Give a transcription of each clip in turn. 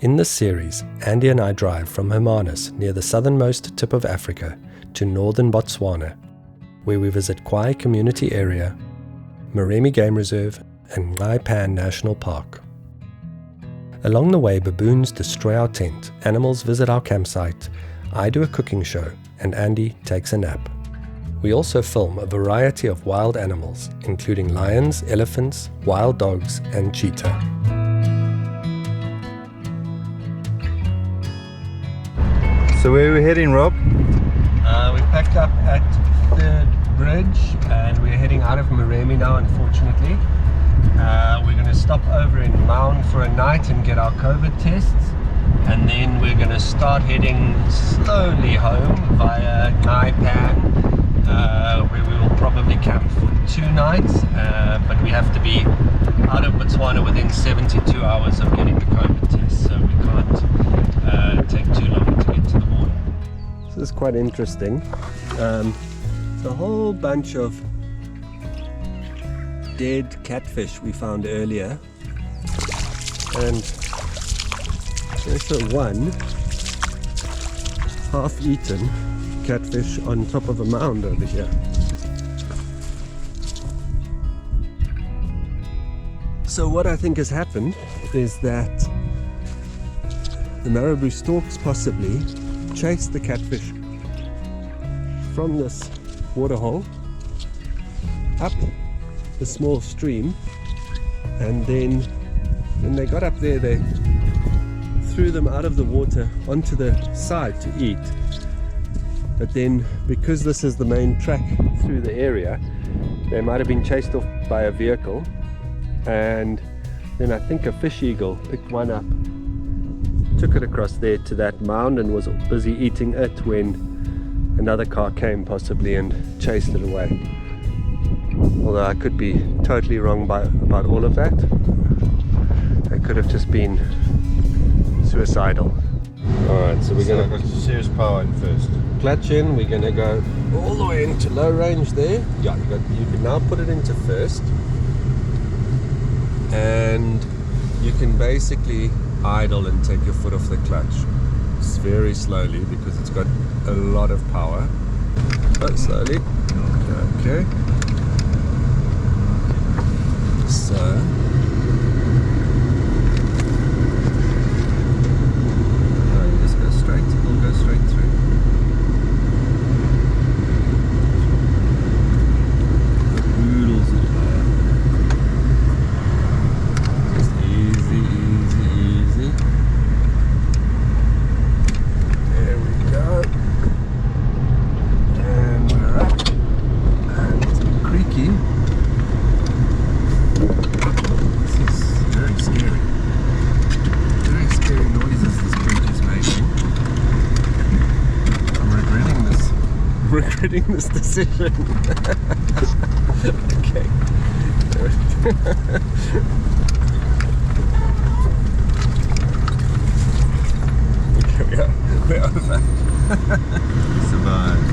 In this series, Andy and I drive from Hermanus, near the southernmost tip of Africa, to northern Botswana, where we visit Nxai Community Area, Moremi Game Reserve, and Nxai Pan National Park. Along the way, baboons destroy our tent, animals visit our campsite, I do a cooking show, and Andy takes a nap. We also film a variety of wild animals, including lions, elephants, wild dogs, and cheetah. So where are we heading, Rob? We packed up at 3rd Bridge and we're heading out of Moremi now, unfortunately. We're going to stop over in Maun for a night and get our COVID tests, and then we're going to start heading slowly home via Nxai Pan, where we will probably camp for 2 nights, but we have to be out of Botswana within 72 hours of getting the COVID test, so we can't take too long to get to the border. This is quite interesting. It's a whole bunch of dead catfish we found earlier, and there's the one half-eaten catfish on top of a mound over here. So what I think has happened is that the marabou storks possibly chased the catfish from this waterhole up the small stream, and then when they got up there they threw them out of the water onto the side to eat. But then, because this is the main track through the area, they might have been chased off by a vehicle, and then I think a fish eagle picked one up, took it across there to that mound and was busy eating it when another car came possibly and chased it away. Although I could be totally wrong about all of that. They could have just been suicidal. Alright, so we're going to serious power in first. clutch in. We're going to go all the way into low range there. Yeah, you can now put it into first, and you can basically idle and take your foot off the clutch. It's very slowly because it's got a lot of power. But slowly. Okay. So you just go straight. We'll go straight through. The oodles of power. Just easy, easy, easy. There we go. And we're up. And it's a bit creaky. This is very scary. Very scary noises this creature's making. I'm regretting this decision. Okay. Okay, we're over. Survived.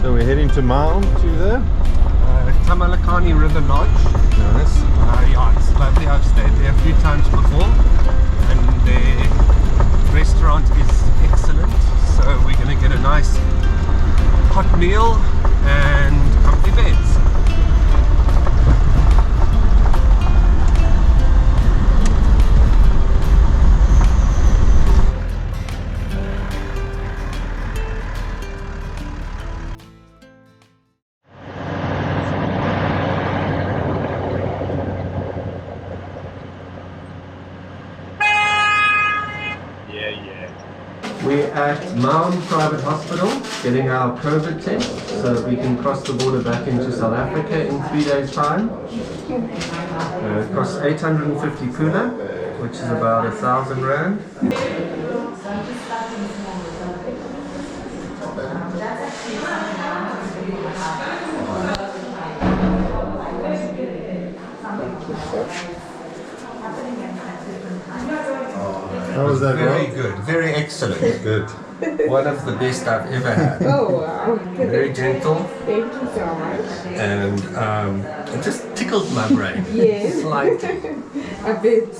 So we're heading to Maun, to the Tamalakani River Lodge. nice. Yeah, it's lovely. I've stayed there a few times before, and the restaurant is excellent. So we're going to get a nice hot meal and comfy beds. at Maun Private Hospital getting our COVID test so that we can cross the border back into South Africa in 3 days' time. It costs 850 pula, which is about 1,000 rand. How was that, Very Rob? good, very excellent. Good. One of the best I've ever had. Oh wow. Very gentle, Thank you so much. and it just tickled my brain. Yes. Slightly. A bit.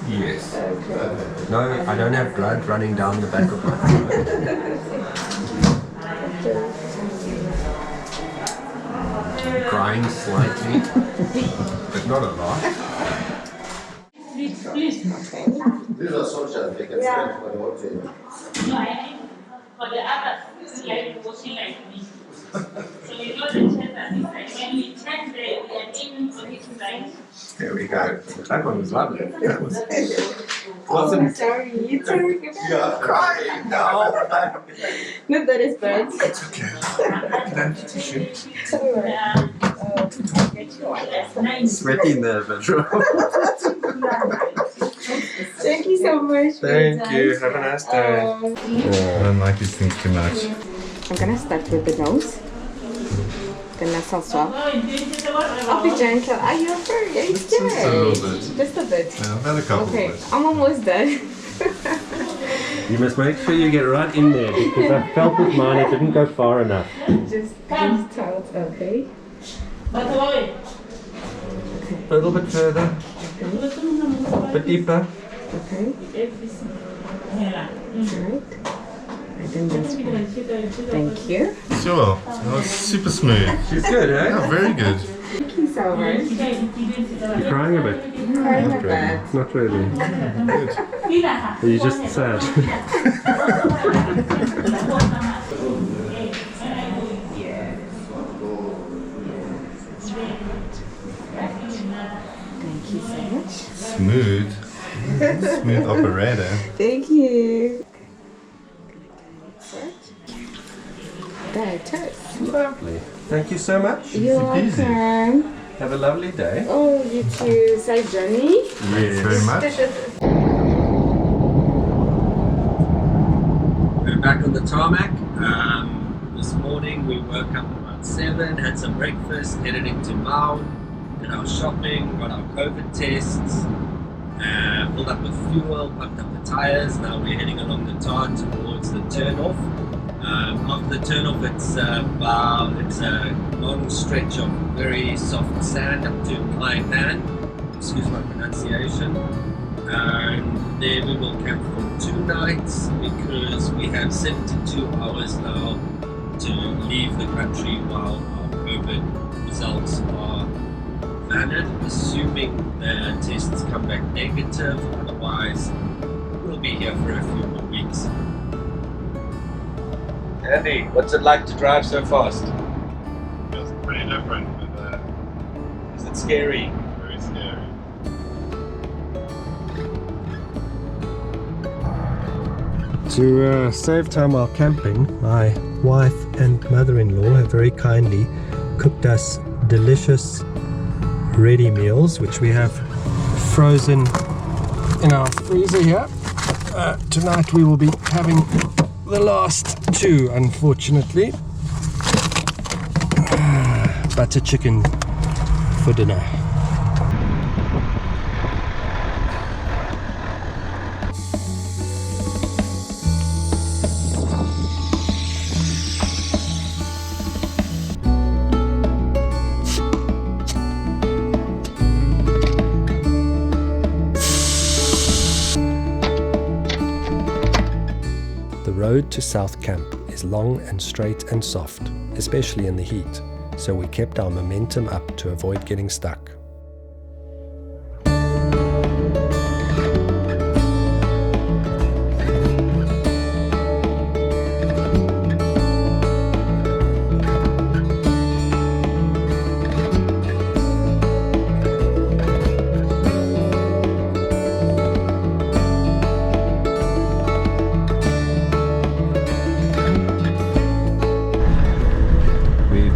Yes. Okay. No, I don't have blood running down the back of my throat. Crying slightly, but not a lot. These are soldiers, they can stand for the whole thing. For the others, like watching like me. So you know the chest and it's like when we check there, we are aiming for his right. There we go. That one was lovely. That was Oh, sorry, you too. I'm crying now. Not that it's bad. It's okay. Can I have a tissue? It's alright. Get you one. Sweaty nerve. Thank you so much. Thank you. Have a nice day. I don't like these things too much. I'm gonna start with the nose. The nasal swab. I'll be gentle. Are you afraid? Are you scared? Just a little bit. Just a bit. Yeah, I've had a couple Okay, of it. I'm almost done. You must make sure you get right in there because I felt with mine it didn't go far enough. just tight. Okay. A little bit further. A bit deeper. Okay. Alright. I think that's fine. Thank you. Sure. That was super smooth. She's good, eh? Yeah, very good. Thank you so much. You're crying a bit. Crying a bit. Not really. Good. Are you just sad? Thank you so much. Smooth. Smooth operator. Thank you. There it is. Lovely. Thank you so much. You're peasy. welcome. Have a lovely day. Oh, you too. Safe journey. Thanks very much. We're back on the tarmac. This morning we woke up at about 7, had some breakfast, headed into Maun, did our shopping, got our COVID tests, filled up with fuel, pumped up the tires. Now we're heading along the tar towards the turnoff. After the turnoff, it's a long stretch of very soft sand up to Nxai Pan. Excuse my pronunciation. And there we will camp for 2 nights because we have 72 hours now to leave the country while our COVID results are valid, assuming the tests come back negative. Otherwise, we'll be here for a few more weeks. Andy, what's it like to drive so fast? Feels pretty different, but Is it scary? very scary. To save time while camping, my wife and mother-in-law have very kindly cooked us delicious ready meals, which we have frozen in our freezer here. Tonight we will be having the last 2, unfortunately. Butter chicken for dinner. The road to South Camp is long and straight and soft, especially in the heat, so we kept our momentum up to avoid getting stuck.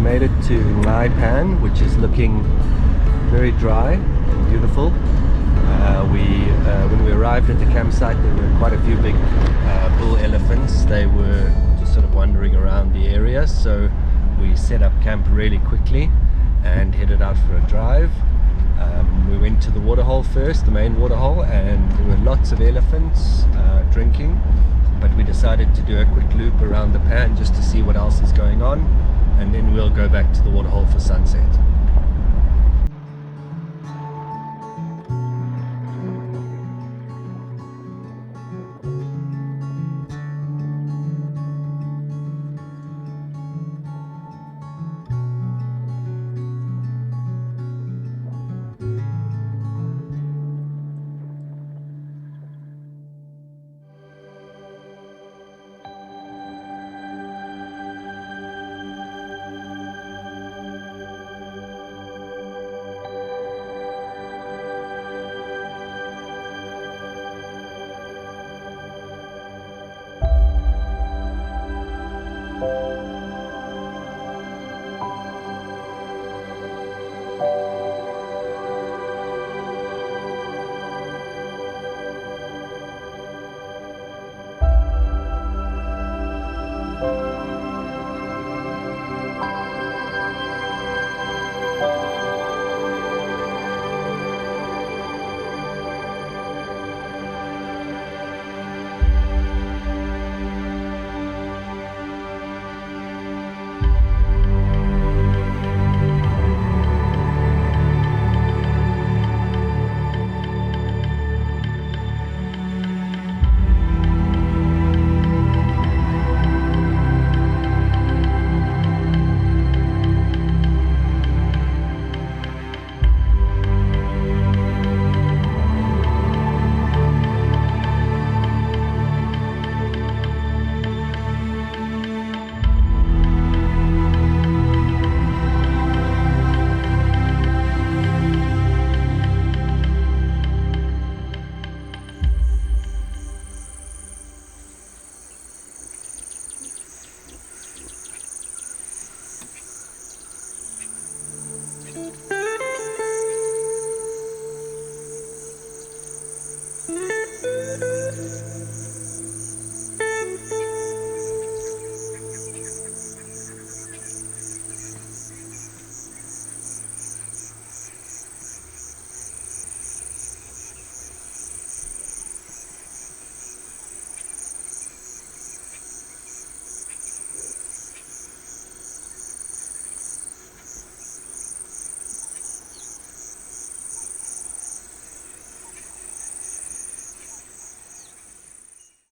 made it to Nxai Pan, which is looking very dry and beautiful. When we arrived at the campsite, there were quite a few big bull elephants. They were just sort of wandering around the area, so we set up camp really quickly and headed out for a drive. We went to the waterhole first, the main waterhole, and there were lots of elephants drinking, but we decided to do a quick loop around the pan just to see what else is going on, and then we'll go back to the waterhole for sunset.